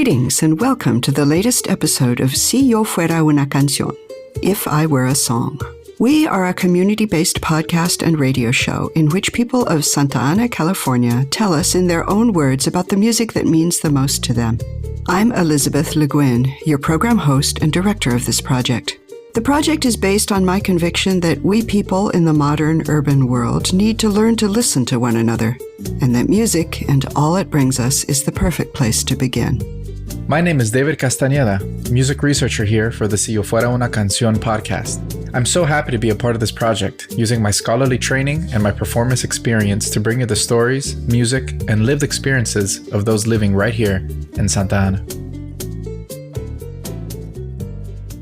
Greetings and welcome to the latest episode of Si Yo Fuera Una Canción, If I Were a Song. We are a community-based podcast and radio show in which people of Santa Ana, California tell us in their own words about the music that means the most to them. I'm Elizabeth Le Guin, your program host and director of this project. The project is based on my conviction that we people in the modern urban world need to learn to listen to one another, and that music and all it brings us is the perfect place to begin. My name is David Castañeda, music researcher here for the Si Yo Fuera Una Canción podcast. I'm so happy to be a part of this project, using my scholarly training and my performance experience to bring you the stories, music, and lived experiences of those living right here in Santa Ana.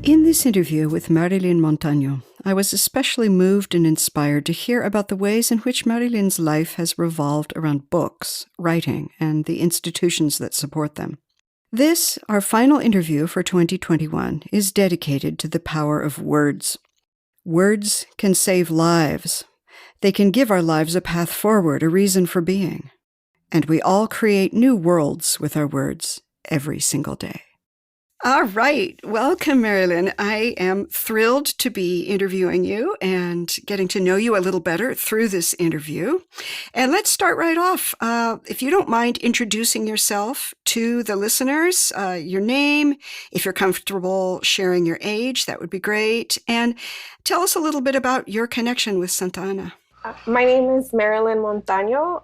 In this interview with Marilynn Montaño, I was especially moved and inspired to hear about the ways in which Marilynn's life has revolved around books, writing, and the institutions that support them. This, our final interview for 2021, is dedicated to the power of words. Words can save lives. They can give our lives a path forward, a reason for being. And we all create new worlds with our words every single day. All right. Welcome, Marilynn. I am thrilled to be interviewing you and getting to know you a little better through this interview. And let's start right off. If you don't mind introducing yourself to the listeners, your name, if you're comfortable sharing your age, that would be great. And tell us a little bit about your connection with Santa Ana. My name is Marilynn Montaño.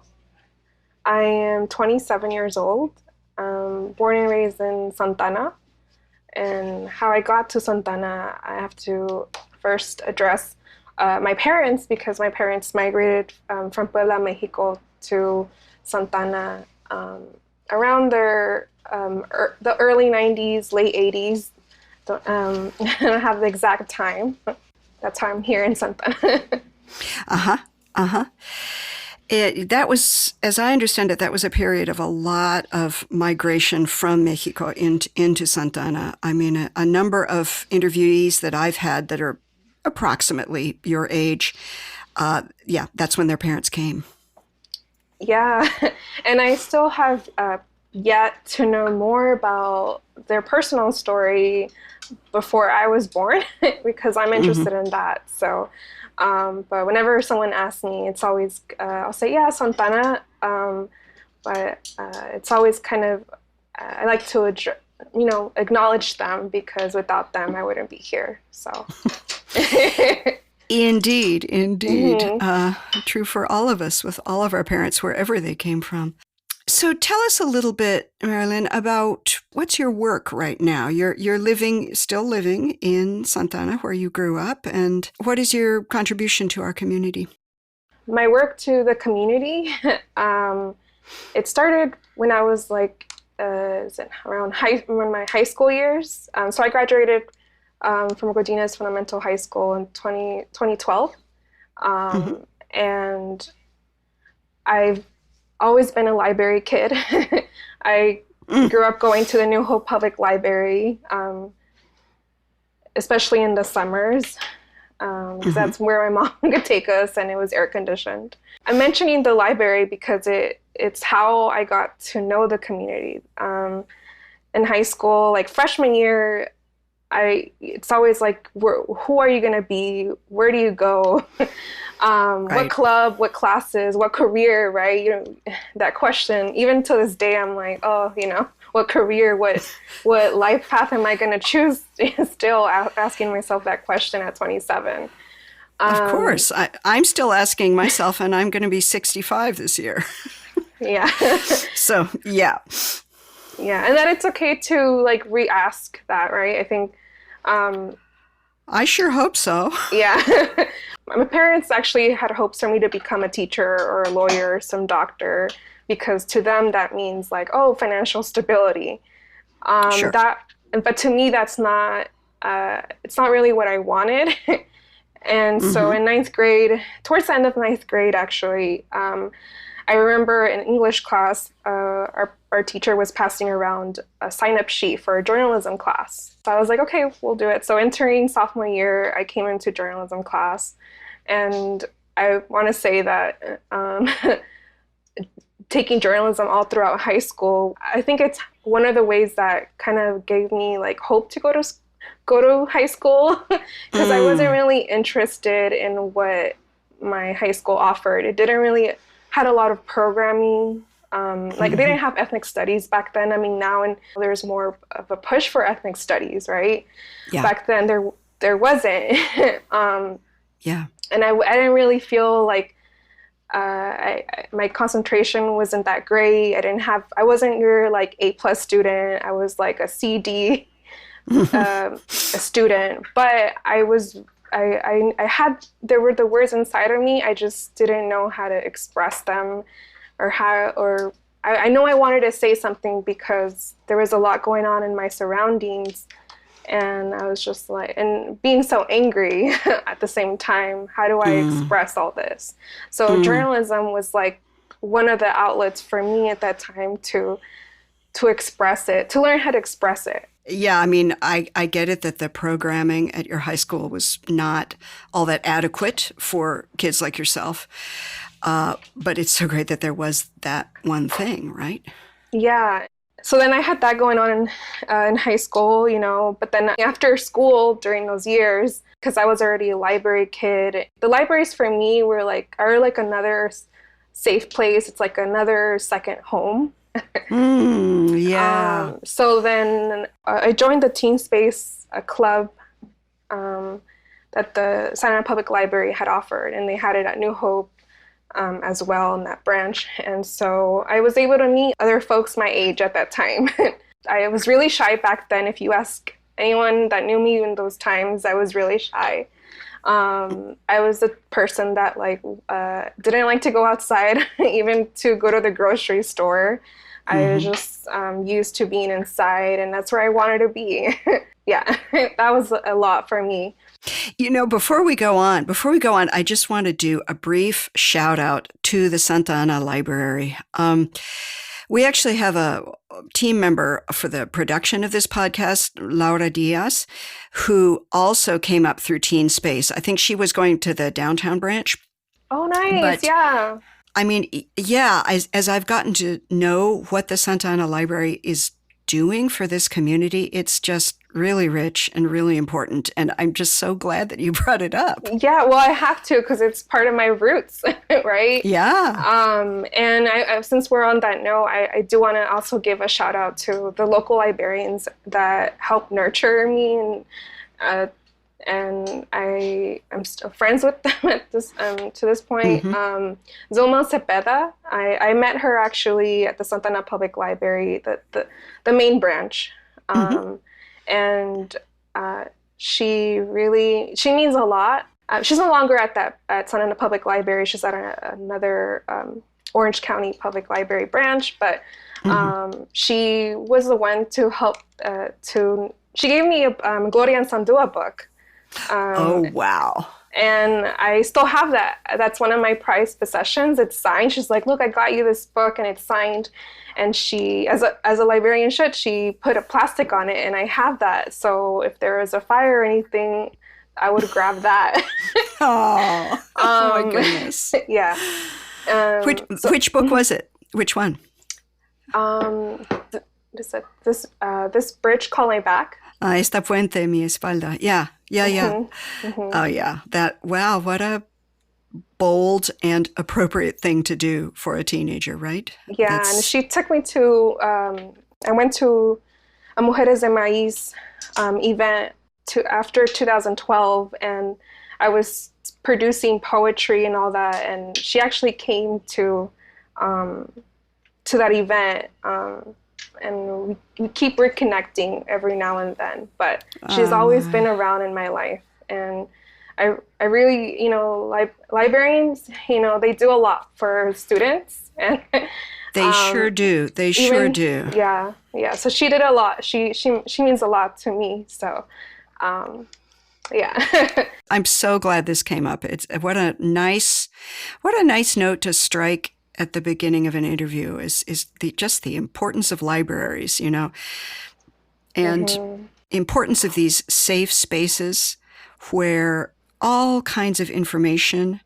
I am 27 years old, born and raised in Santa Ana. And how I got to Santa Ana, I have to first address my parents, because my parents migrated from Puebla, Mexico to Santa Ana around the early 90s, late 80s. I don't have the exact time. That's how I'm here in Santa Ana. That was, as I understand it, that was a period of a lot of migration from Mexico into Santa Ana. I mean, a number of interviewees that I've had that are approximately your age, that's when their parents came. Yeah, and I still have yet to know more about their personal story before I was born, because I'm interested in that. So. But whenever someone asks me, it's always, I'll say, yeah, Santa Ana. But it's always kind of, I like to, acknowledge them, because without them, I wouldn't be here. So. Indeed. Mm-hmm. True for all of us, with all of our parents, wherever they came from. So tell us a little bit, Marilynn, about what's your work right now? You're still living in Santa Ana, where you grew up, and what is your contribution to our community? My work to the community, it started when I was around my high school years. So I graduated from Godinez Fundamental High School in 2012, and I've always been a library kid. I grew up going to the New Hope Public Library, especially in the summers, because that's where my mom could take us, and it was air conditioned. I'm mentioning the library because it's how I got to know the community. In high school, like freshman year, it's always like, who are you going to be? Where do you go? Right. What club, what classes, what career, right? That question, even to this day, I'm like, what career, what life path am I going to choose? Still asking myself that question at 27. Of course. I'm still asking myself, and I'm going to be 65 this year. Yeah. So, yeah. Yeah, and that it's okay to re-ask that, right? I think. I sure hope so. Yeah. My parents actually had hopes for me to become a teacher or a lawyer or some doctor, because to them that means financial stability. Sure. But to me that's not. It's not really what I wanted. And so in ninth grade, towards the end of ninth grade, actually, I remember in English class, our teacher was passing around a sign-up sheet for a journalism class. So I was like, okay, we'll do it. So entering sophomore year, I came into journalism class. And I want to say that taking journalism all throughout high school. I think it's one of the ways that kind of gave me like hope to go to high school because I wasn't really interested in what my high school offered. It didn't really had a lot of programming. Like they didn't have ethnic studies back then. I mean, now and there's more of a push for ethnic studies, right? Yeah. Back then there wasn't. Yeah. And I didn't really feel like my concentration wasn't that great. I wasn't your like A+ student. I was like a CD a student, but there were the words inside of me. I just didn't know how to express them I know I wanted to say something because there was a lot going on in my surroundings. And I was just like, and being so angry at the same time, how do I express all this? So journalism was like one of the outlets for me at that time to express it, to learn how to express it. Yeah, I mean, I get it that the programming at your high school was not all that adequate for kids like yourself. But it's so great that there was that one thing, right? Yeah. So then I had that going on in high school, you know, but then after school during those years, because I was already a library kid, the libraries for me are like another safe place. It's like another second home. Yeah. So then I joined the Teen Space Club that the Santa Ana Public Library had offered, and they had it at New Hope. As well in that branch. And so I was able to meet other folks my age at that time. I was really shy back then. If you ask anyone that knew me in those times, I was really shy. I was a person that didn't like to go outside, even to go to the grocery store. I was just used to being inside, and that's where I wanted to be. Yeah, that was a lot for me. You know, before we go on, I just want to do a brief shout out to the Santa Ana Library. We actually have a team member for the production of this podcast, Laura Diaz, who also came up through Teen Space. I think she was going to the downtown branch. Oh, nice. Yeah. I mean, yeah, as I've gotten to know what the Santa Ana Library is doing for this community, it's just really rich and really important. And I'm just so glad that you brought it up. Yeah, well, I have to because it's part of my roots, right? Yeah. And I since we're on that note, I do want to also give a shout out to the local librarians that helped nurture me, and I'm still friends with them at this to this point. Zoma Cepeda, I met her actually at the Santa Ana Public Library, the main branch. And she means a lot. She's no longer at Santa Ana Public Library. She's at another Orange County Public Library branch, but she was the one to help she gave me a Gloria and Sandua book. Oh, wow. And I still have that. That's one of my prized possessions. It's signed. She's like, look, I got you this book and it's signed. And she, as a librarian should, she put a plastic on it, and I have that. So if there was a fire or anything, I would grab that. Oh my goodness. Yeah. Which book was it? Which one? This bridge called my back. Esta puente mi espalda. Yeah. Oh yeah. Wow, what a bold and appropriate thing to do for a teenager, right? Yeah, and she took me to, I went to a Mujeres de Maíz event after 2012, and I was producing poetry and all that, and she actually came to that event, and we keep reconnecting every now and then, but she's always been around in my life. And I really, librarians, they do a lot for students. And they sure do. They sure do. Yeah. So she did a lot. She means a lot to me. So, yeah. I'm so glad this came up. It's what a nice note to strike at the beginning of an interview is the importance of libraries, and importance of these safe spaces where all kinds of information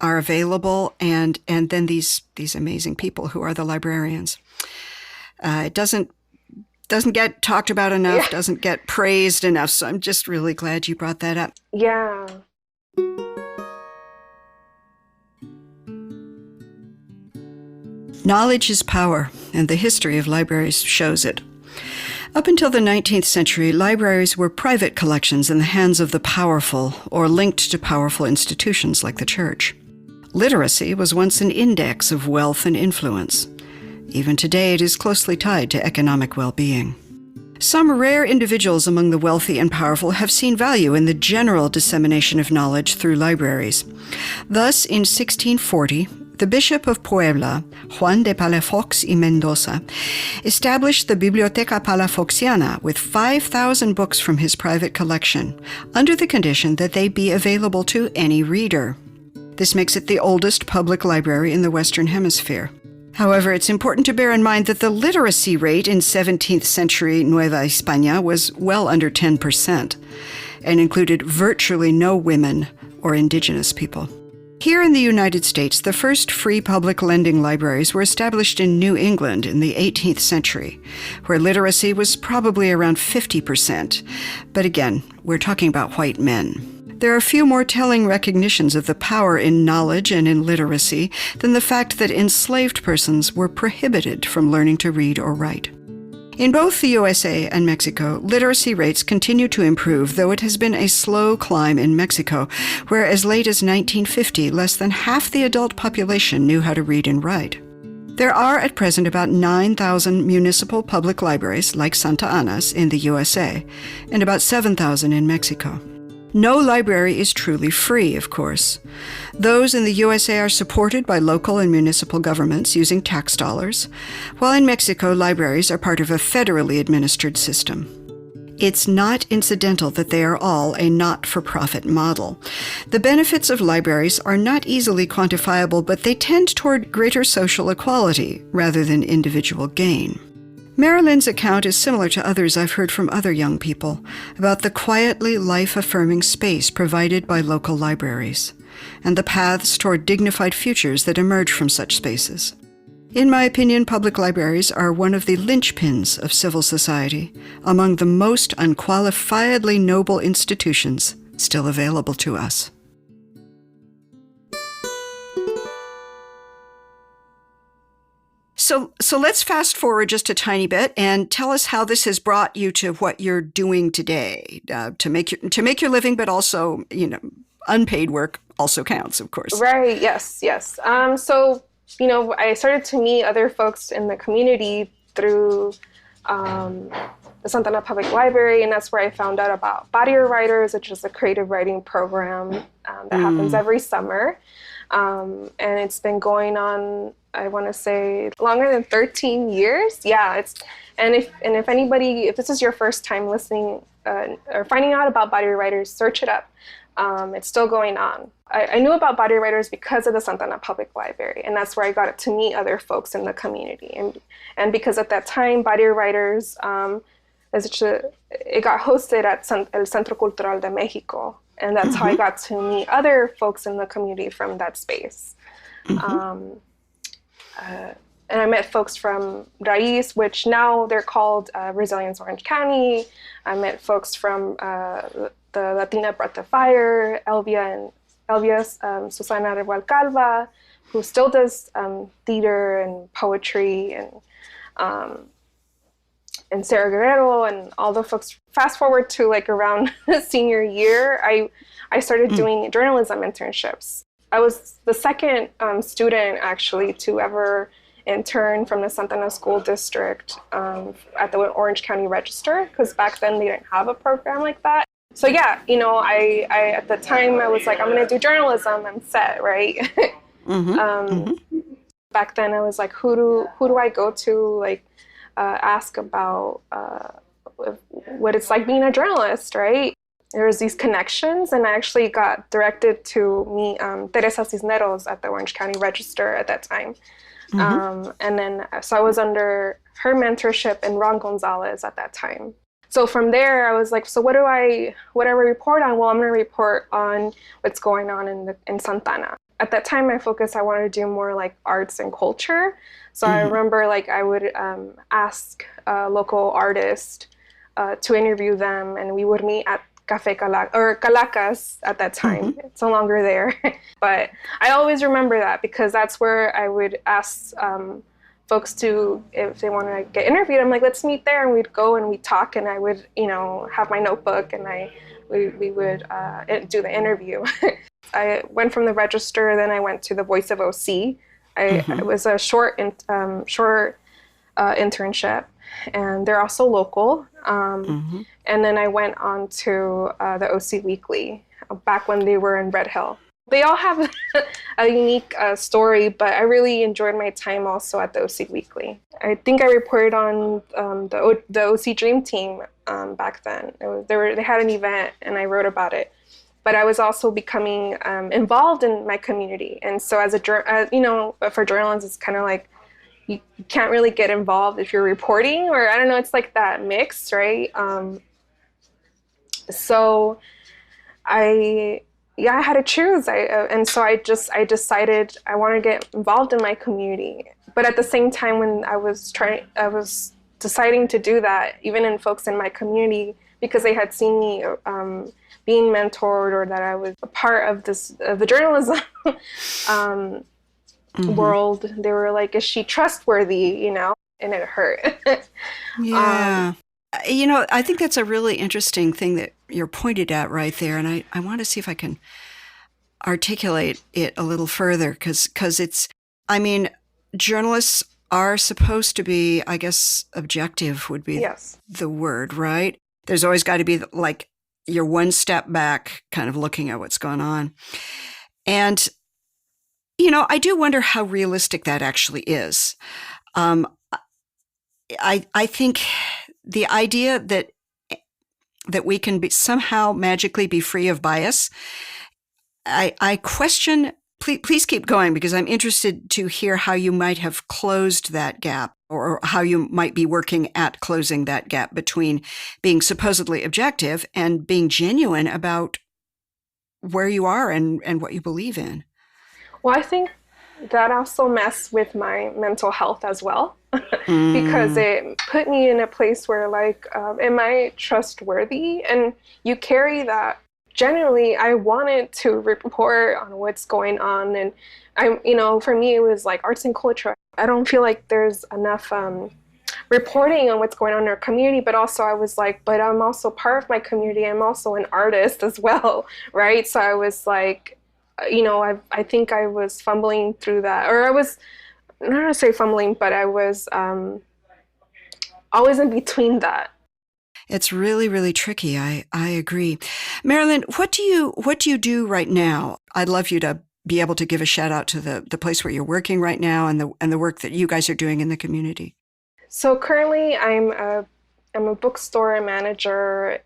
are available, and then these amazing people who are the librarians. It doesn't get talked about enough, doesn't get praised enough, so I'm just really glad you brought that up. Yeah. Knowledge is power, and the history of libraries shows it. Up until the 19th century, libraries were private collections in the hands of the powerful or linked to powerful institutions like the church. Literacy was once an index of wealth and influence. Even today, it is closely tied to economic well-being. Some rare individuals among the wealthy and powerful have seen value in the general dissemination of knowledge through libraries. Thus, in 1640, the Bishop of Puebla, Juan de Palafox y Mendoza, established the Biblioteca Palafoxiana with 5,000 books from his private collection, under the condition that they be available to any reader. This makes it the oldest public library in the Western Hemisphere. However, it's important to bear in mind that the literacy rate in 17th century Nueva España was well under 10% and included virtually no women or indigenous people. Here in the United States, the first free public lending libraries were established in New England in the 18th century, where literacy was probably around 50%. But again, we're talking about white men. There are few more telling recognitions of the power in knowledge and in literacy than the fact that enslaved persons were prohibited from learning to read or write. In both the USA and Mexico, literacy rates continue to improve, though it has been a slow climb in Mexico, where as late as 1950, less than half the adult population knew how to read and write. There are at present about 9,000 municipal public libraries, like Santa Ana's, in the USA, and about 7,000 in Mexico. No library is truly free, of course. Those in the USA are supported by local and municipal governments using tax dollars, while in Mexico, libraries are part of a federally administered system. It's not incidental that they are all a not-for-profit model. The benefits of libraries are not easily quantifiable, but they tend toward greater social equality rather than individual gain. Marilynn's account is similar to others I've heard from other young people about the quietly life-affirming space provided by local libraries and the paths toward dignified futures that emerge from such spaces. In my opinion, public libraries are one of the linchpins of civil society, among the most unqualifiedly noble institutions still available to us. So let's fast forward just a tiny bit and tell us how this has brought you to what you're doing today, to make your living, but also, unpaid work also counts, of course. Right. Yes. So, I started to meet other folks in the community through the Santa Ana Public Library, and that's where I found out about Barrio Writers, which is a creative writing program that happens every summer. And it's been going on, I want to say, longer than 13 years. Yeah, if this is your first time listening or finding out about Barrio Writers, search it up. It's still going on. I knew about Barrio Writers because of the Santa Ana Public Library, and that's where I got to meet other folks in the community. And because at that time, Barrio Writers, it got hosted at El Centro Cultural de Mexico. And that's how I got to meet other folks in the community from that space. And I met folks from Raiz, which now they're called Resilience Orange County. I met folks from the Latina Breath of Fire, Elvia's Susana Revuelcalva, who still does theater and poetry, and Sarah Guerrero and all the folks. Fast forward to around senior year, I started doing journalism internships. I was the second student actually to ever intern from the Santa Ana School District at the Orange County Register, because back then they didn't have a program like that. So yeah, I at the time I was like, I'm gonna do journalism. I'm set, right? Back then I was like, who do I go to ask about what it's like being a journalist, right? There was these connections, and I actually got directed to meet Teresa Cisneros at the Orange County Register at that time. And then, so I was under her mentorship and Ron Gonzalez at that time. So from there, I was like, so what do I report on? Well, I'm going to report on what's going on in Santa Ana. at that time, my focus, I wanted to do more like arts and culture. So I remember like I would ask a local artist to interview them, and we would meet at Calacas at that time. It's no longer there. But I always remember that because that's where I would ask folks to, if they want to get interviewed, I'm like, let's meet there. And we'd go and we'd talk, and I would, have my notebook, and we would do the interview. I went from the Register, then I went to the Voice of OC. It was a short internship, and they're also local. And then I went on to the OC Weekly back when they were in Red Hill. They all have a unique story, but I really enjoyed my time also at the OC Weekly. I think I reported on the OC Dream Team back then. They had an event, and I wrote about it. But I was also becoming involved in my community. And so for journalists, it's kind of like you can't really get involved if you're reporting, or I don't know, it's like that mix, right? So I had to choose. So I decided I want to get involved in my community. But at the same time, when I was deciding to do that, even in folks in my community, because they had seen me being mentored, or that I was a part of the journalism world, they were like, is she trustworthy, and it hurt. Yeah. I think that's a really interesting thing that you're pointed at right there. And I want to see if I can articulate it a little further, because journalists are supposed to be, I guess, objective would be the word, right? There's always got to be like you're one step back kind of looking at what's going on. And, I do wonder how realistic that actually is. I think the idea that we can somehow magically be free of bias, I question. Please keep going, because I'm interested to hear how you might have closed that gap, or how you might be working at closing that gap between being supposedly objective and being genuine about where you are and what you believe in. Well, I think that also messed with my mental health as well, because it put me in a place where, like, am I trustworthy? And you carry that. Generally, I wanted to report on what's going on. And for me, it was like arts and culture. I don't feel like there's enough reporting on what's going on in our community, but also I was like, but I'm also part of my community. I'm also an artist as well, right? So I was like, I think I was fumbling through that, or I was, not going to say fumbling, but I was always in between that. It's really, really tricky. I agree. Marilynn, what do you do right now? I'd love you to be able to give a shout out to the place where you're working right now, and the work that you guys are doing in the community. So currently I'm a bookstore manager,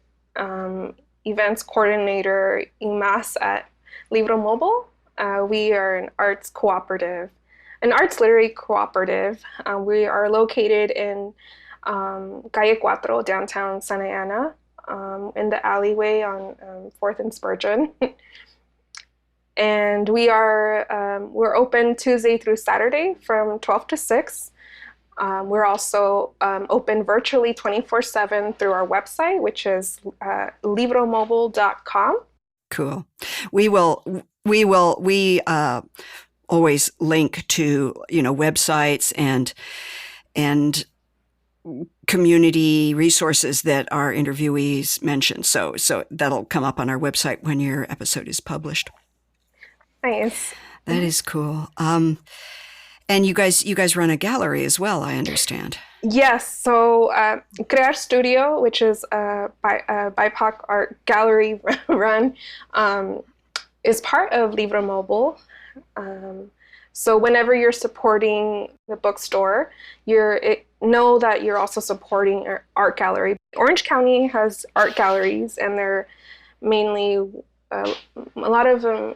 events coordinator en masse at Libromobile. We are an arts literary cooperative. We are located in Calle 4, downtown Santa Ana, in the alleyway on 4th and Spurgeon. And we're open Tuesday through Saturday from 12 to 6. We're also open virtually 24/7 through our website, which is libromobile.com. Cool. We always link to websites and community resources that our interviewees mentioned. So that'll come up on our website when your episode is published. Nice. That is cool. And you guys run a gallery as well, I understand. Yes. So Crear Studio, which is a BIPOC art gallery run, is part of Libromobile. So whenever you're supporting the bookstore, know that you're also supporting an art gallery. Orange County has art galleries, and they're mainly, a lot of them,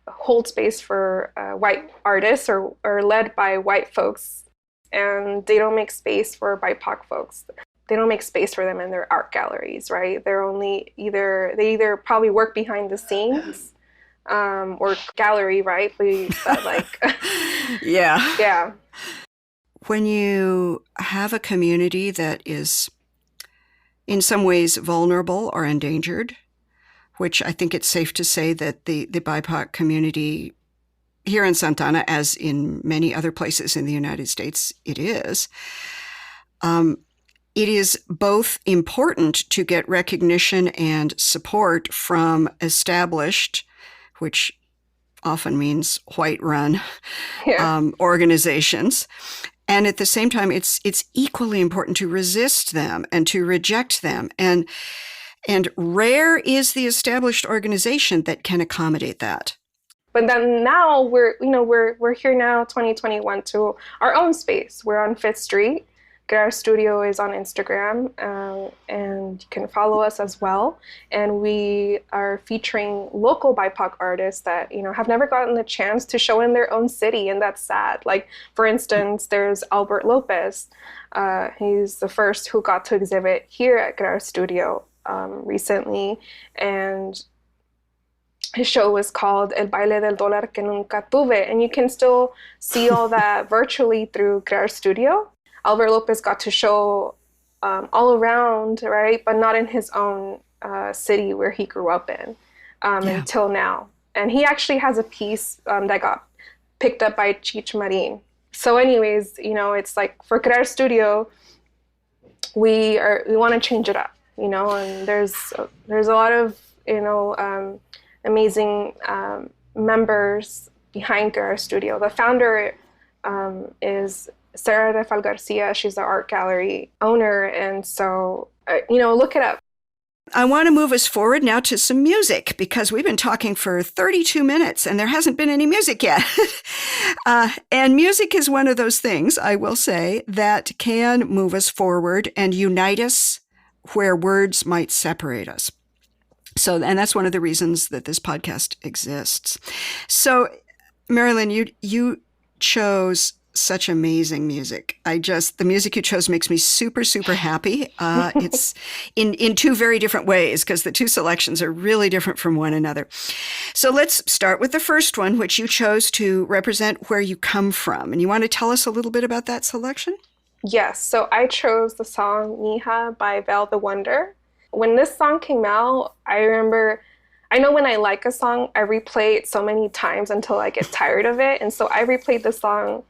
hold space for white artists or led by white folks, and they don't make space for BIPOC folks. They don't make space for them in their art galleries, right? They either probably work behind the scenes, or gallery, right? Yeah. Yeah. When you have a community that is in some ways vulnerable or endangered, which I think it's safe to say that the BIPOC community here in Santana, as in many other places in the United States, it is both important to get recognition and support from established, which often means white-run organizations. And at the same time, it's equally important to resist them and to reject them. And rare is the established organization that can accommodate that. But then now we're here now, 2021, to our own space. We're on 5th Street. Our studio is on Instagram, and you can follow us as well. And we are featuring local BIPOC artists that, have never gotten the chance to show in their own city, and that's sad. Like, for instance, there's Albert Lopez. He's the first who got to exhibit here at our studio recently, and his show was called El Baile del Dólar que Nunca Tuve, and you can still see all that virtually through our studio. Albert Lopez got to show all around, right? But not in his own city where he grew up in until now. And he actually has a piece that got picked up by Cheech Marin. So anyways, it's like for Crear Studio, we want to change it up, and there's a lot of, amazing members behind Crear Studio. The founder is Sarah Refal Garcia. She's the art gallery owner. And so, look it up. I want to move us forward now to some music, because we've been talking for 32 minutes and there hasn't been any music yet. And music is one of those things, I will say, that can move us forward and unite us where words might separate us. So, and that's one of the reasons that this podcast exists. So, Marilynn, you chose such amazing music. The music you chose makes me super, super happy. It's in two very different ways, because the two selections are really different from one another. So let's start with the first one, which you chose to represent where you come from. And you want to tell us a little bit about that selection? Yes. So I chose the song Mija by Val the Wonder. When this song came out, I know when I like a song, I replay it so many times until I get tired of it. And so I replayed the song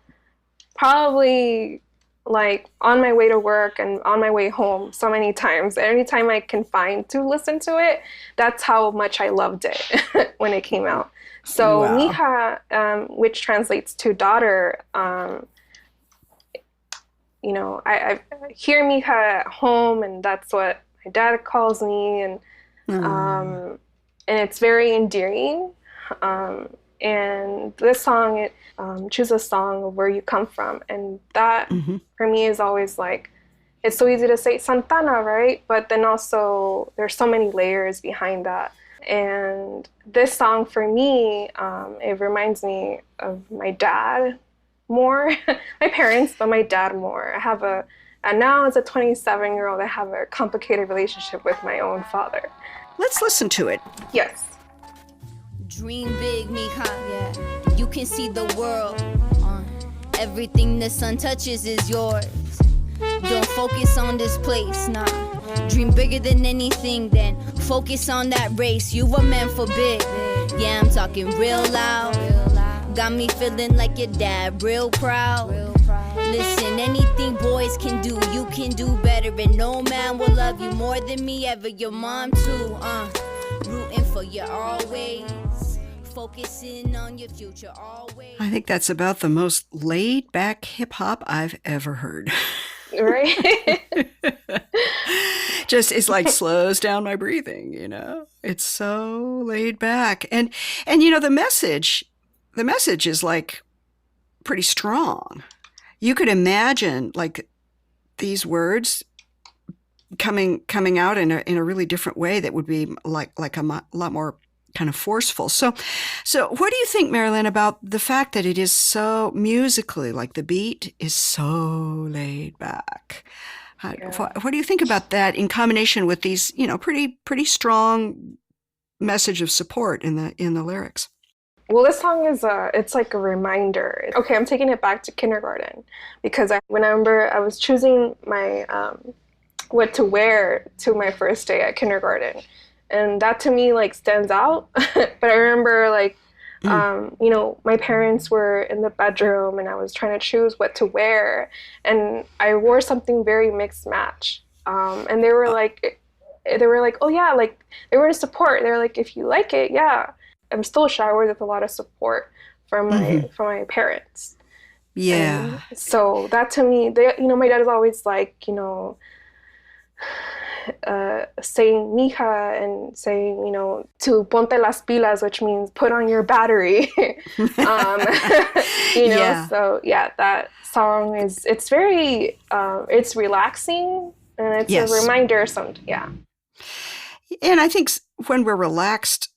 probably like on my way to work and on my way home so many times. Anytime I can find to listen to it, that's how much I loved it when it came out. So wow. Mija, which translates to daughter, I hear Mija at home, and that's what my dad calls me, and it's very endearing. And this song, choose a song of where you come from. And that, for me, is always like, it's so easy to say Santana, right? But then also, there's so many layers behind that. And this song, for me, it reminds me of my dad more. My parents, but my dad more. And now as a 27-year-old, I have a complicated relationship with my own father. Let's listen to it. Yes. Dream big, mija, yeah. You can see the world. Everything the sun touches is yours. Don't focus on this place, nah. Dream bigger than anything, then focus on that race. You were meant for big. Yeah, I'm talking real loud. Got me feeling like your dad, real proud. Listen, anything boys can do, you can do better. And no man will love you more than me ever. Your mom too, rooting for you always. Focusing on your future always. I think that's about the most laid-back hip-hop I've ever heard. Right? Just, it's like slows down my breathing, It's so laid back. And the message is like pretty strong. You could imagine like these words coming out in a really different way that would be like a lot more kind of forceful. So what do you think, Marilynn, about the fact that it is so musically, like the beat is so laid back? What do you think about that in combination with these, pretty strong message of support in the lyrics. Well, this song is it's like a reminder. Okay, I'm taking it back to kindergarten because I remember I was choosing my what to wear to my first day at kindergarten, and that to me like stands out. But I remember like you know, my parents were in the bedroom and I was trying to choose what to wear, and I wore something very mixed match. And they were like, oh yeah, like they were in support. They were like, if you like it, yeah. I'm still showered with a lot of support from my parents. Yeah. And so that to me, you know, my dad is always like, you know, saying mija and saying, you know, to ponte las pilas, which means put on your battery. You know, Yeah. So yeah, that song it's very, it's relaxing and it's Yes. a reminder. And I think when we're relaxed,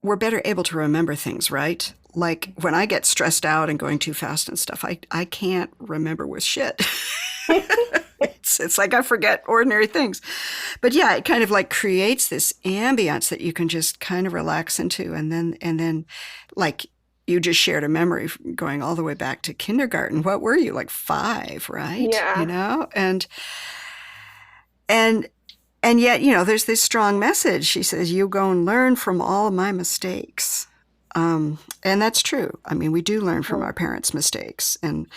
we're better able to remember things, right? Like when I get stressed out and going too fast and stuff, I can't remember with shit. It's like I forget ordinary things. But yeah, it kind of like creates this ambience that you can just kind of relax into. And then like you just shared a memory going all the way back to kindergarten. What were you, like 5, right? Yeah. You know? And yet, you know, there's this strong message. She says, you go and learn from all of my mistakes. And that's true. I mean, we do learn from our parents' mistakes. And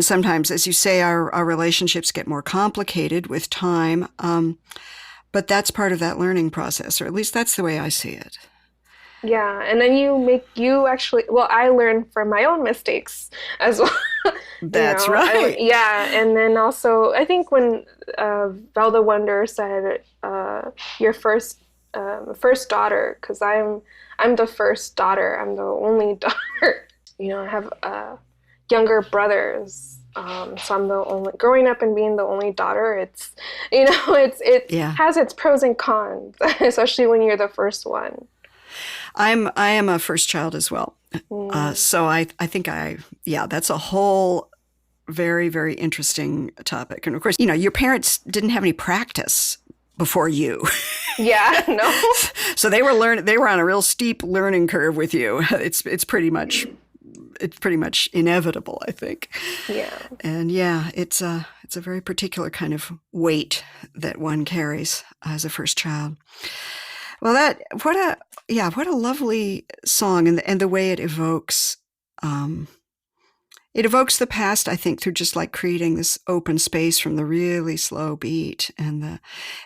sometimes, as you say, our relationships get more complicated with time. But that's part of that learning process, or at least that's the way I see it. Yeah, and then I learned from my own mistakes as well. That's right. Yeah, and then also, I think when Velda Wonder said, your first daughter, because I'm the first daughter, I'm the only daughter. You know, I have younger brothers, so I'm the only, growing up and being the only daughter, it's, you know, it has its pros and cons, especially when you're the first one. I am a first child as well. So I think that's a whole very, very interesting topic. And of course, you know, your parents didn't have any practice before you. Yeah, no. So they were on a real steep learning curve with you. It's pretty much inevitable, I think. Yeah. And yeah, it's a very particular kind of weight that one carries as a first child. Well, what a lovely song, and the way it evokes the past, I think, through just like creating this open space from the really slow beat and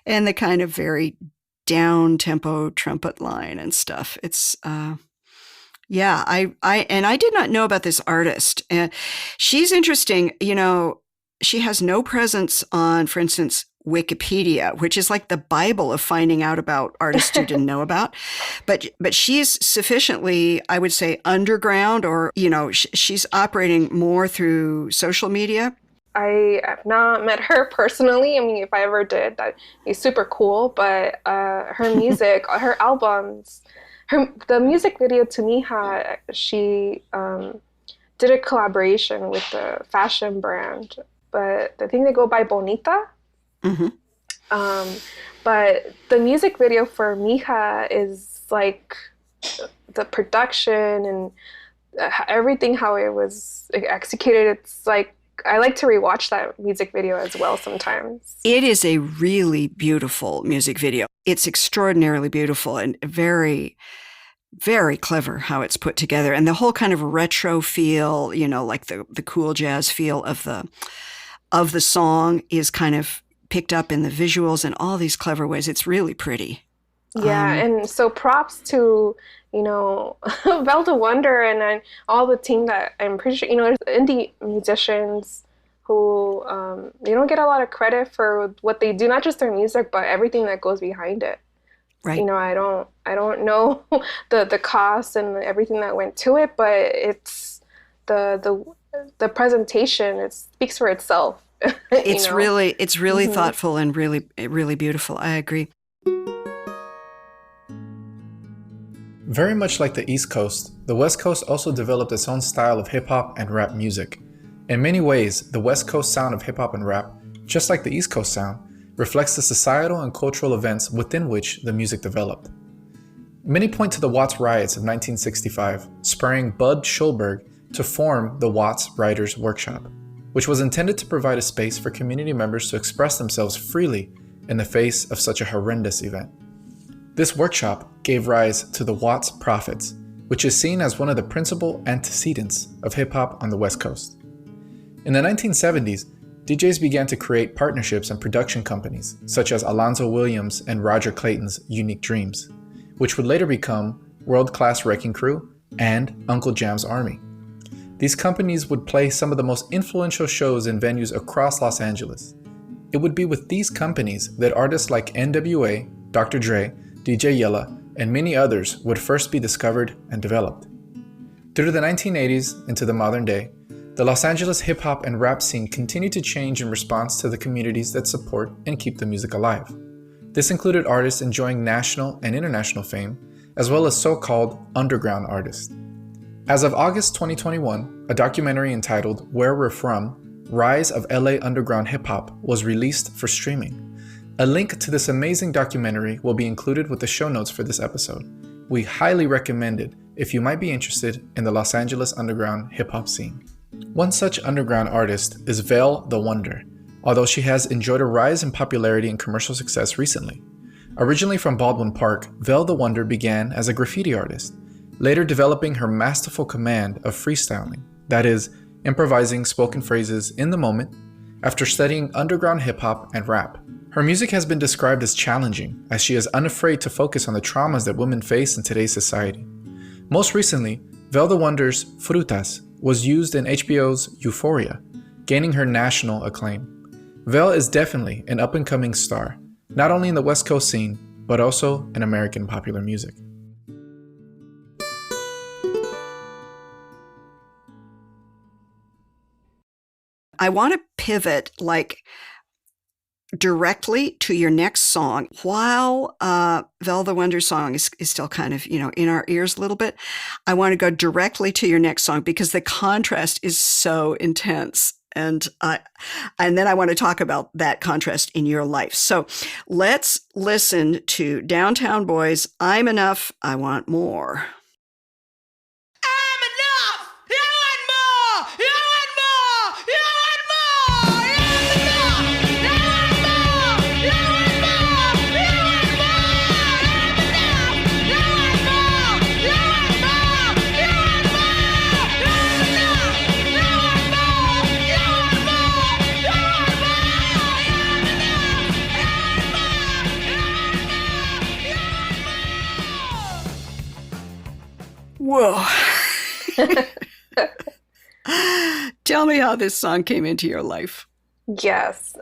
the kind of very down tempo trumpet line and stuff. It's I did not know about this artist. She's interesting. You know, she has no presence on, for instance, Wikipedia, which is like the Bible of finding out about artists you didn't know about. But she's sufficiently, I would say, underground, or, you know, she's operating more through social media. I have not met her personally. I mean, if I ever did, that'd be super cool. But her music, her albums, the music video to Mija, she did a collaboration with the fashion brand. But I think they go by Bonita. Mm-hmm. But the music video for Mija is like the production and everything, how it was executed. It's like, I like to rewatch that music video as well sometimes. It is a really beautiful music video. It's extraordinarily beautiful and very, very clever how it's put together. And the whole kind of retro feel, you know, like the cool jazz feel of the song is kind of picked up in the visuals in all these clever ways. It's really pretty. Yeah, and so props to, you know, Velda Wonder and all the team that I'm pretty sure, you know, there's indie musicians who they don't get a lot of credit for what they do, not just their music, but everything that goes behind it. Right. You know, I don't know the cost and everything that went to it, but it's the presentation, it speaks for itself. It's you know? really Mm-hmm. thoughtful and really, really beautiful. I agree. Very much like the East Coast, the West Coast also developed its own style of hip-hop and rap music. In many ways, the West Coast sound of hip-hop and rap, just like the East Coast sound, reflects the societal and cultural events within which the music developed. Many point to the Watts riots of 1965, spurring Bud Schulberg to form the Watts Writers' Workshop, which was intended to provide a space for community members to express themselves freely in the face of such a horrendous event. This workshop gave rise to the Watts Prophets, which is seen as one of the principal antecedents of hip-hop on the West Coast. In the 1970s, DJs began to create partnerships and production companies, such as Alonzo Williams and Roger Clayton's Unique Dreams, which would later become World Class Wrecking Crew and Uncle Jam's Army. These companies would play some of the most influential shows in venues across Los Angeles. It would be with these companies that artists like NWA, Dr. Dre, DJ Yella, and many others would first be discovered and developed. Through the 1980s into the modern day, the Los Angeles hip-hop and rap scene continued to change in response to the communities that support and keep the music alive. This included artists enjoying national and international fame, as well as so-called underground artists. As of August 2021, a documentary entitled Where We're From, Rise of LA Underground Hip-Hop was released for streaming. A link to this amazing documentary will be included with the show notes for this episode. We highly recommend it if you might be interested in the Los Angeles underground hip-hop scene. One such underground artist is Vel the Wonder, although she has enjoyed a rise in popularity and commercial success recently. Originally from Baldwin Park, Vel the Wonder began as a graffiti artist, later developing her masterful command of freestyling, that is, improvising spoken phrases in the moment, after studying underground hip-hop and rap. Her music has been described as challenging, as she is unafraid to focus on the traumas that women face in today's society. Most recently, Vel the Wonder's Frutas was used in HBO's Euphoria, gaining her national acclaim. Vel is definitely an up-and-coming star, not only in the West Coast scene, but also in American popular music. I want to pivot directly to your next song. While Vel the Wonder song is still kind of, in our ears a little bit, I want to go directly to your next song because the contrast is so intense. And then I want to talk about that contrast in your life. So let's listen to Downtown Boys, I'm Enough, I Want More. Whoa. Tell me how this song came into your life. Yes.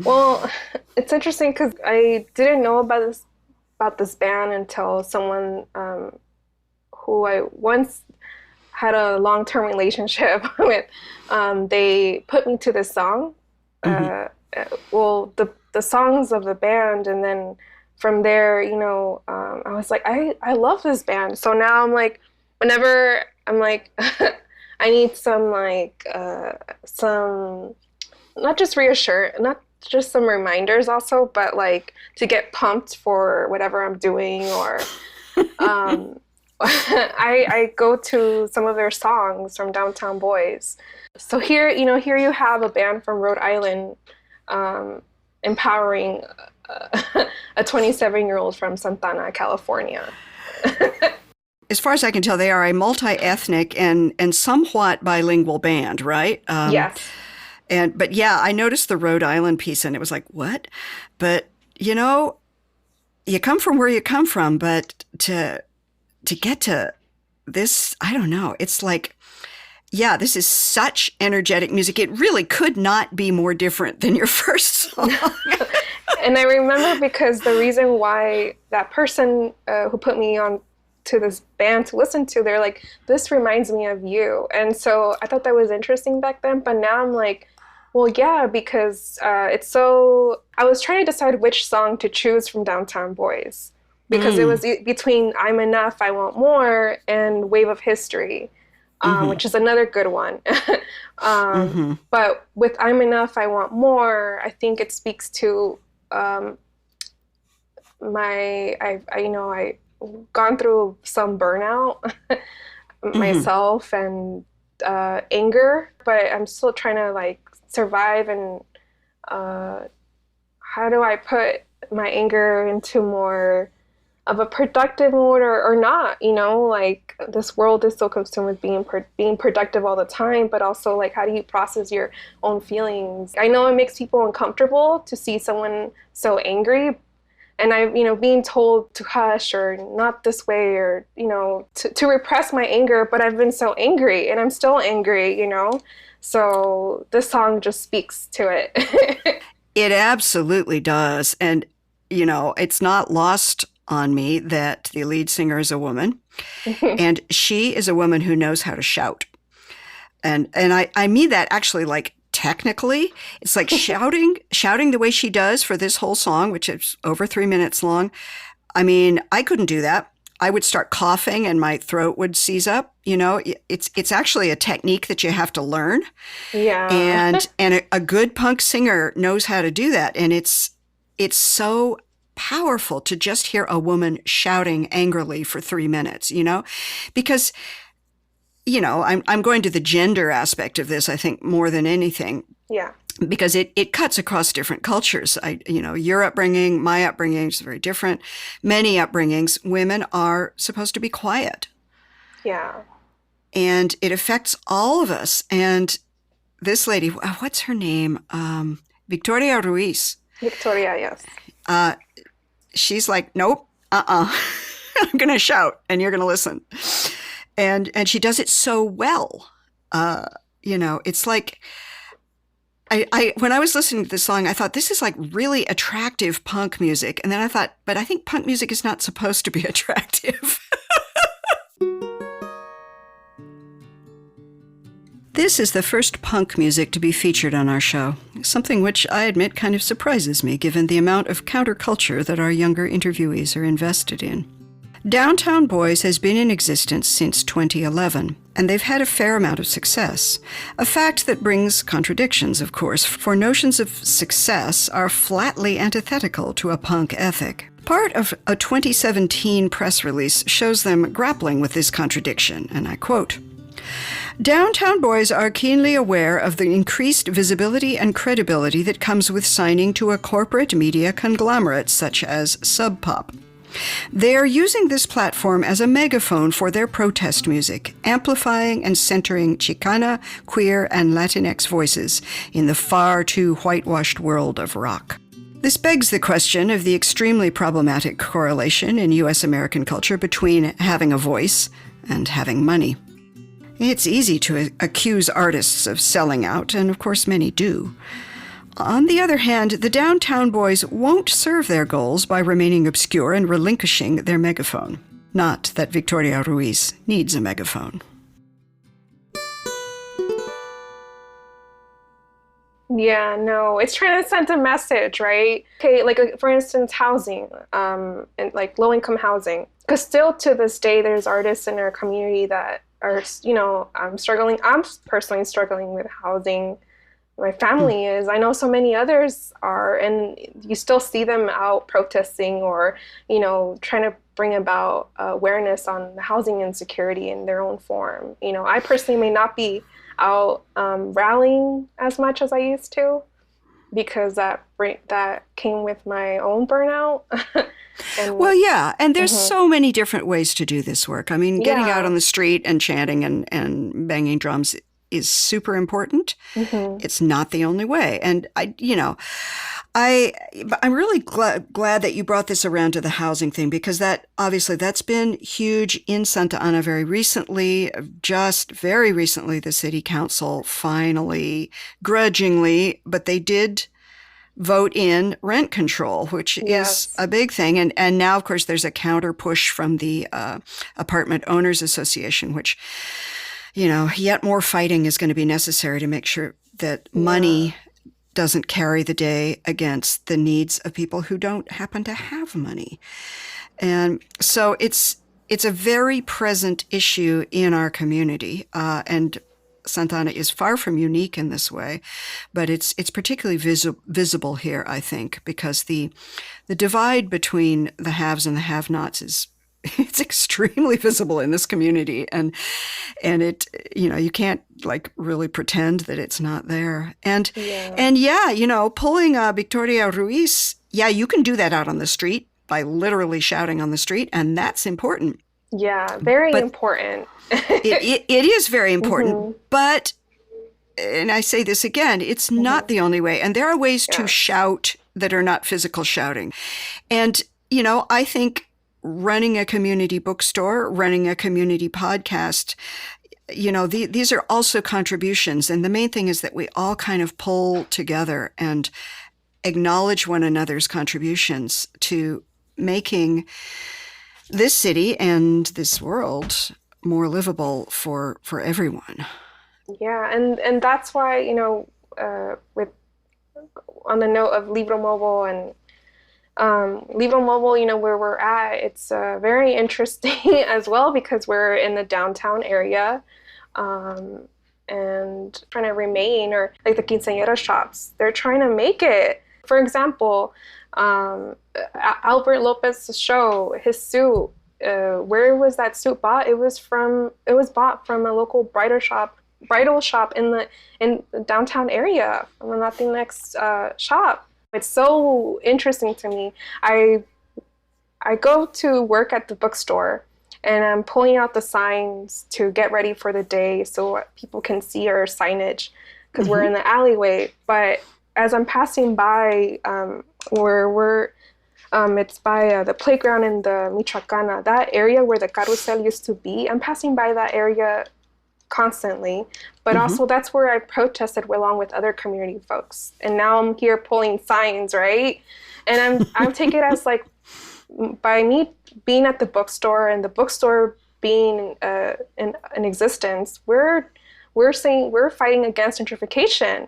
Well, it's interesting because I didn't know about this band until someone who I once had a long-term relationship with. They put me to this song. Well, the songs of the band, and then from there, I was like, I love this band. So now I'm like, whenever I'm like, I need some not just some reminders also, but like to get pumped for whatever I'm doing, or I go to some of their songs from Downtown Boys. So here you have a band from Rhode Island empowering a 27-year-old from Santana, California. As far as I can tell, they are a multi-ethnic and somewhat bilingual band, right? Yes. But yeah, I noticed the Rhode Island piece and it was like, what? But, you come from where you come from, but to get to this, I don't know. It's like, yeah, this is such energetic music. It really could not be more different than your first song. And I remember because the reason why that person who put me on to this band to listen to, they're like, this reminds me of you. And so I thought that was interesting back then. But now I'm like, well, yeah, because I was trying to decide which song to choose from Downtown Boys. Because it was between I'm Enough, I Want More, and Wave of History. Which is another good one. But with I'm Enough, I Want More, I think it speaks to I gone through some burnout myself and anger, but I'm still trying to like survive. And how do I put my anger into more of a productive mode or not? Like this world is so consumed with being productive all the time, but also like how do you process your own feelings? I know it makes people uncomfortable to see someone so angry, and being told to hush or not this way, or, to repress my anger, but I've been so angry and I'm still angry, So this song just speaks to it. It absolutely does. And, it's not lost on me that the lead singer is a woman, and she is a woman who knows how to shout. And I mean that actually, like, technically. It's like shouting the way she does for this whole song, which is over 3 minutes long. I mean, I couldn't do that. I would start coughing and my throat would seize up. It's actually a technique that you have to learn. Yeah. And a good punk singer knows how to do that. And it's so powerful to just hear a woman shouting angrily for 3 minutes, because I'm going to the gender aspect of this, I think, more than anything. Yeah. Because it cuts across different cultures. Your upbringing, my upbringing is very different. Many upbringings, women are supposed to be quiet. Yeah. And it affects all of us. And this lady, what's her name? Victoria Ruiz. Victoria, yes. She's like, nope, I'm going to shout and you're going to listen. And she does it so well. It's like, I when I was listening to this song, I thought this is like really attractive punk music. And then I thought, but I think punk music is not supposed to be attractive. This is the first punk music to be featured on our show, something which I admit kind of surprises me given the amount of counterculture that our younger interviewees are invested in. Downtown Boys has been in existence since 2011, and they've had a fair amount of success. A fact that brings contradictions, of course, for notions of success are flatly antithetical to a punk ethic. Part of a 2017 press release shows them grappling with this contradiction, and I quote, "Downtown Boys are keenly aware of the increased visibility and credibility that comes with signing to a corporate media conglomerate such as Sub Pop. They are using this platform as a megaphone for their protest music, amplifying and centering Chicana, queer, and Latinx voices in the far too whitewashed world of rock." This begs the question of the extremely problematic correlation in U.S. American culture between having a voice and having money. It's easy to accuse artists of selling out, and of course many do. On the other hand, the Downtown Boys won't serve their goals by remaining obscure and relinquishing their megaphone. Not that Victoria Ruiz needs a megaphone. Yeah, no, it's trying to send a message, right? Okay, like for instance, housing, and like low-income housing. Because still to this day, there's artists in our community that are, I'm personally struggling with housing. My family is. I know so many others are, and you still see them out protesting or, trying to bring about awareness on the housing insecurity in their own form. I personally may not be out rallying as much as I used to because that came with my own burnout. Well, yeah, and there's so many different ways to do this work. I mean, getting out on the street and chanting and banging drums is super important. It's not the only way. And I'm really glad that you brought this around to the housing thing, because that's been huge in Santa Ana very recently. Just very recently, the city council finally, grudgingly, but they did vote in rent control, which is a big thing. And now, of course, there's a counter push from the Apartment Owners Association, which, yet more fighting is going to be necessary to make sure that money doesn't carry the day against the needs of people who don't happen to have money. And so it's a very present issue in our community. And Santa Ana is far from unique in this way, but it's particularly visible here, I think, because the divide between the haves and the have-nots it's extremely visible in this community, and it, you can't like really pretend that it's not there. And pulling Victoria Ruiz, you can do that out on the street by literally shouting on the street, and that's important. Yeah, very important. it is very important, but, and I say this again, it's not the only way. And there are ways to shout that are not physical shouting. And, I think running a community bookstore, running a community podcast, these are also contributions. And the main thing is that we all kind of pull together and acknowledge one another's contributions to making this city and this world more livable for everyone. Yeah, and that's why, with on the note of Libromobile and Libromobile, where we're at, it's very interesting as well because we're in the downtown area and trying to remain, or like the quinceañera shops, they're trying to make it. For example, Albert Lopez's show, his suit, where was that suit bought? It was bought from a local bridal shop in the downtown area, from the Latinx shop. It's so interesting to me. I go to work at the bookstore, and I'm pulling out the signs to get ready for the day so people can see our signage because we're in the alleyway. But as I'm passing by, it's by the playground in the Michoacana, that area where the carousel used to be. I'm passing by that area constantly, but also that's where I protested along with other community folks. And now I'm here pulling signs, right? And I'm taking it as like, by me being at the bookstore and the bookstore being in existence, we're saying we're fighting against gentrification.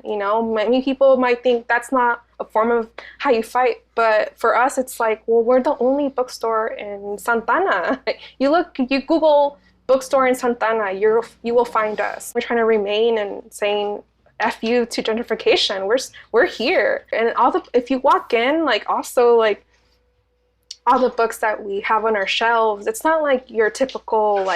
Many people might think that's not a form of how you fight, but for us, it's like, well, we're the only bookstore in Santa Ana. You Google bookstore in Santa Ana, you will find us. We're trying to remain and saying F you to gentrification. We're here. And if you walk in, also all the books that we have on our shelves, it's not like your typical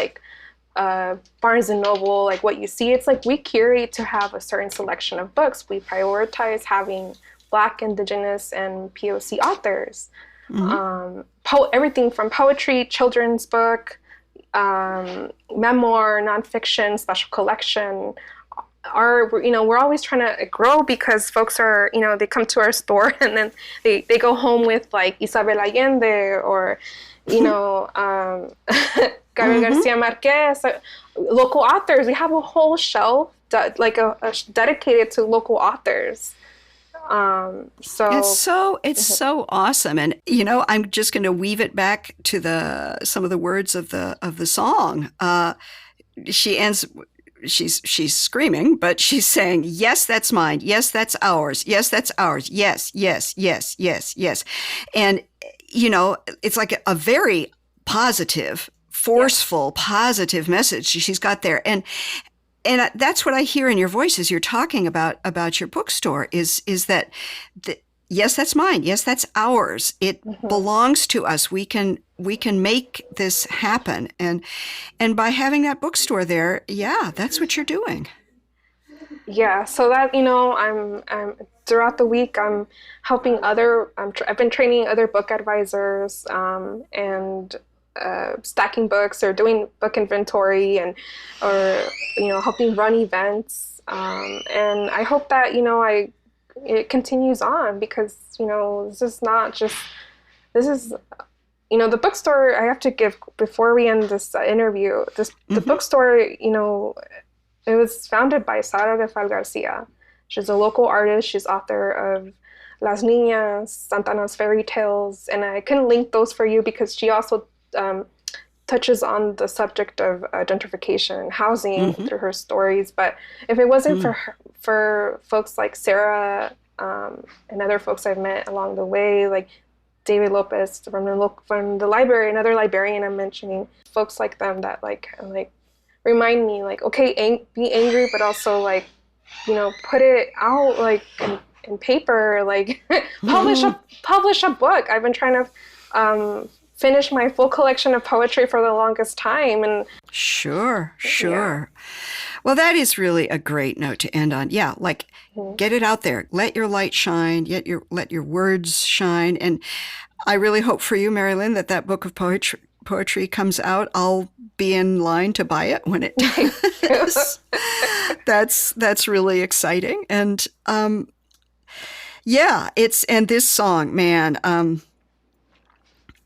Barnes and Noble, like what you see. It's like we curate to have a certain selection of books. We prioritize having Black, Indigenous, and POC authors. Everything from poetry, children's book, memoir, nonfiction, special collection. We're always trying to grow because folks are, they come to our store and then they go home with like Isabel Allende or, Gabriel Garcia Marquez, local authors. We have a whole shelf dedicated to local authors. So it's so awesome. And I'm just going to weave it back to some of the words of the song. She ends, she's screaming, but she's saying, yes, that's mine. Yes, that's ours. Yes, that's ours. Yes, yes, yes, yes, yes. And it's like a very positive, forceful, positive message she's got there. And that's what I hear in your voice as you're talking about your bookstore is that, yes, that's mine. Yes, that's ours. It belongs to us. We can make this happen. And by having that bookstore there, that's what you're doing. Yeah. So that, I'm throughout the week, I'm helping I've been training other book advisors, and stacking books or doing book inventory or helping run events, and I hope that it continues on because this is the bookstore. I have to give, before we end this interview, the bookstore, it was founded by Sara de Fal Garcia. She's a local artist. She's author of Las Niñas, Santa Ana's Fairy Tales, and I can link those for you because she also touches on the subject of gentrification and housing through her stories. But if it wasn't for folks like Sarah and other folks I've met along the way, like David Lopez from the library, another librarian I'm mentioning, folks like them that remind me, like, okay, be angry, but also, like, put it out, like, in paper, like, publish a book. I've been trying to finish my full collection of poetry for the longest time. And Sure. Well, that is really a great note to end on. Yeah, like, get it out there. Let your light shine. Let your words shine. And I really hope for you, Marilynn, that book of poetry comes out. I'll be in line to buy it when it does. That's really exciting. And and this song, man.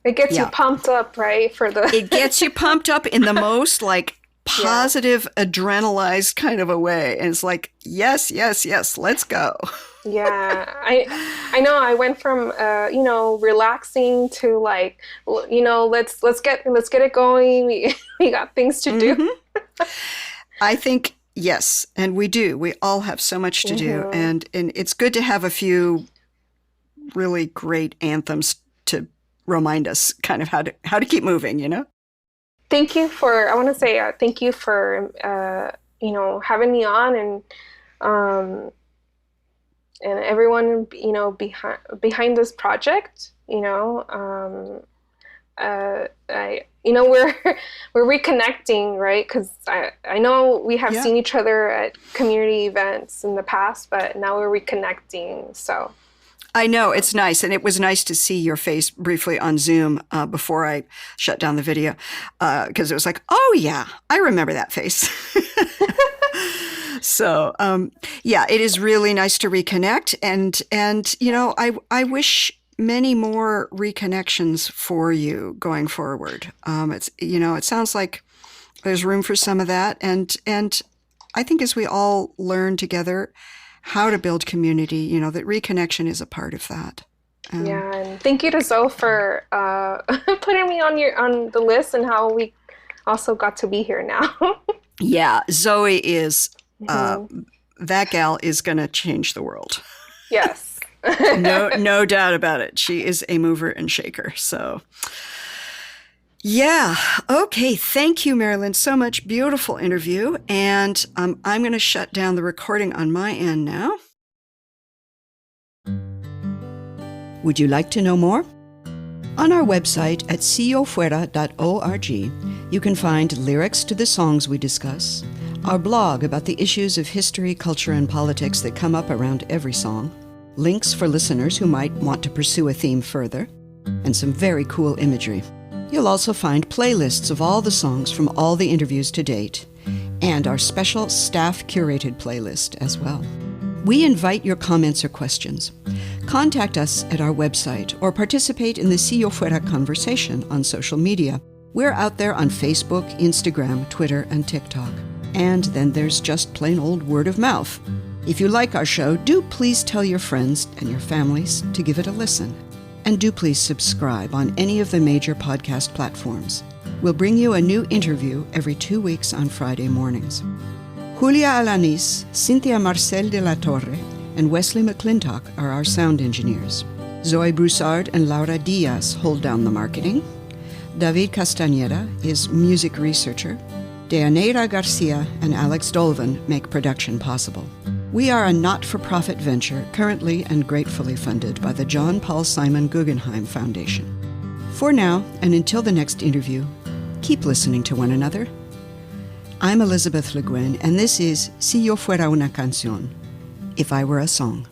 It gets you pumped up, right? It gets you pumped up in the most, like, positive, adrenalized kind of a way. And it's like, yes, let's go. Yeah, I know. I went from relaxing to, like, let's get it going. We got things to do. I think yes, and we do. We all have so much to do, and it's good to have a few really great anthems to remind us kind of how to keep moving. Thank you for. I want to say thank you for having me on, and everyone behind this project. We're reconnecting, right? Because I know we have seen each other at community events in the past, but now we're reconnecting. So I know, it's nice. And it was nice to see your face briefly on Zoom before I shut down the video, because it was like, oh yeah, I remember that face. So it is really nice to reconnect. And I wish many more reconnections for you going forward. It sounds like there's room for some of that. And I think as we all learn together how to build community, that reconnection is a part of that. And thank you to Zoe for putting me on the list, and how we also got to be here now. Yeah, Zoe is that gal is going to change the world. Yes. No doubt about it. She is a mover and shaker. So yeah. Okay. Thank you, Marilynn, so much. Beautiful interview. And I'm going to shut down the recording on my end now. Would you like to know more? On our website at siofuera.org, you can find lyrics to the songs we discuss, our blog about the issues of history, culture, and politics that come up around every song, links for listeners who might want to pursue a theme further, and some very cool imagery. You'll also find playlists of all the songs from all the interviews to date, and our special staff-curated playlist as well. We invite your comments or questions. Contact us at our website or participate in the Si Yo Fuera conversation on social media. We're out there on Facebook, Instagram, Twitter, and TikTok. And then there's just plain old word of mouth. If you like our show, do please tell your friends and your families to give it a listen. And do please subscribe on any of the major podcast platforms. We'll bring you a new interview every 2 weeks on Friday mornings. Julia Alanis, Cynthia Marcel de la Torre, and Wesley McClintock are our sound engineers. Zoe Broussard and Laura Diaz hold down the marketing. David Castañeda is music researcher. Deaneira Garcia and Alex Dolvin make production possible. We are a not-for-profit venture currently and gratefully funded by the John Paul Simon Guggenheim Foundation. For now, and until the next interview, keep listening to one another. I'm Elizabeth Le Guin, and this is Si Yo Fuera Una Canción, If I Were a Song.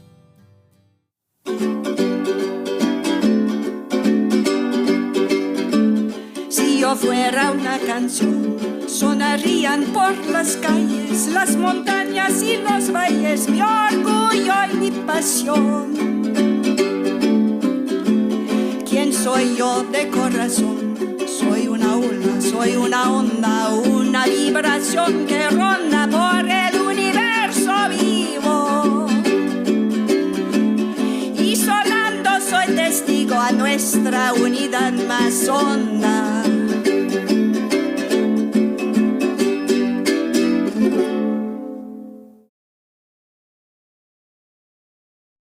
Si yo fuera una canción, sonarían por las calles, las montañas y los valles, mi orgullo y mi pasión. ¿Quién soy yo de corazón? Soy una ola, soy una onda, una vibración que ronda por el universo vivo. Y sonando soy testigo a nuestra unidad más honda.